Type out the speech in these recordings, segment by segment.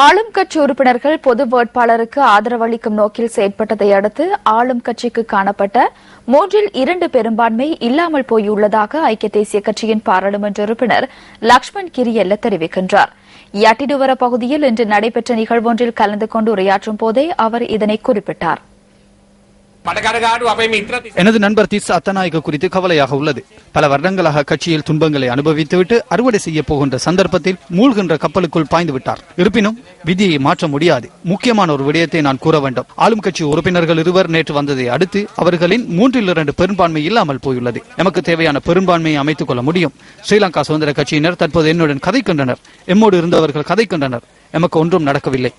ஆளும் கட்சி உறுப்பினர்கள் பொது வேட்பாளருக்கு ஆதரவளிக்கும் நோக்கில் செயற்பட்டதை அடுத்து ஆளும் கட்சிக்கு காணப்பட்ட 3/2 பெரும்பான்மை இல்லாமல் போயுள்ளதாக ஐக்கிய தேசிய கட்சியின் பாராளுமன்ற உறுப்பினர் லக்ஷ்மண் கிரியல்ல தெரிவிக்கின்றார். யாட்டிடுவர பகுதியில் இன்று நடைபெற்ற நிகழ்வொன்றில் கலந்து கொண்டு உரையாற்றும் போதே அவர் இதனை குறிப்பிட்டார். எனது நண்பர் திஸ் அத்தநாயக்க குறித்து கவலையாக உள்ளது. பல வருடங்களாக கட்சியில் துன்பங்களை அனுபவித்துவிட்டு அறுவடை செய்ய போகின்ற சந்தர்ப்பத்தில் மூழ்கின்ற கப்பலுக்குள் பாய்ந்து விட்டார். இருப்பினும் விதியை மாற்ற முடியாது. முக்கியமான ஒரு விடயத்தை நான் கூற வேண்டும். ஆளும் கட்சி உறுப்பினர்கள் இருவர் நேற்று வந்ததை அடுத்து அவர்களின் 3/2 பெரும்பான்மை இல்லாமல் போயுள்ளது. நமக்கு தேவையான பெரும்பான்மையை அமைத்துக் கொள்ள முடியும். ஸ்ரீலங்கா சுதந்திர கட்சியினர் தற்போது என்னுடன் கதைக்கின்றனர். எம்மோடு இருந்தவர்கள் கதைக்கின்றனர். எமக்கு ஒன்றும் நடக்கவில்லை.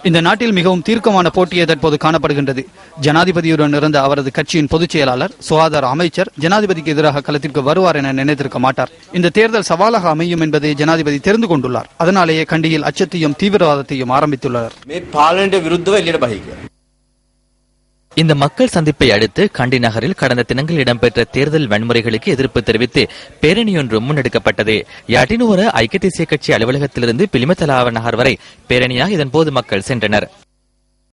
இந்த நாட்டில் மிகவும் தீர்க்கமான போட்டியே தற்போது காணப்படுகின்றது. ஜனாதிபதியுடன் இருந்த அவரது கட்சியின் பொதுச் செயலாளர், சுகாதார அமைச்சர் ஜனாதிபதிக்கு எதிராக களத்திற்கு வருவார் என நினைத்திருக்க மாட்டார். இந்த தேர்தல் சவாலாக அமையும் என்பதை ஜனாதிபதி தெரிந்து கொண்டுள்ளார். அதனாலேயே கண்டியில் அச்சத்தையும் தீவிரவாதத்தையும் ஆரம்பித்துள்ளனர். இந்த மக்கள் சந்திப்பை அடுத்து கண்டி நகரில் கடந்த தினங்கள் இடம்பெற்ற தேர்தல் வன்முறைகளுக்கு எதிர்ப்பு தெரிவித்து பேரணியொன்று முன்னெடுக்கப்பட்டது. யாட்டினுவர ஐக்கிய தேசிய கட்சி அலுவலகத்திலிருந்து பிலிமத்தலாவ நகர் வரை பேரணியாக இதன்போது மக்கள் சென்றனர்.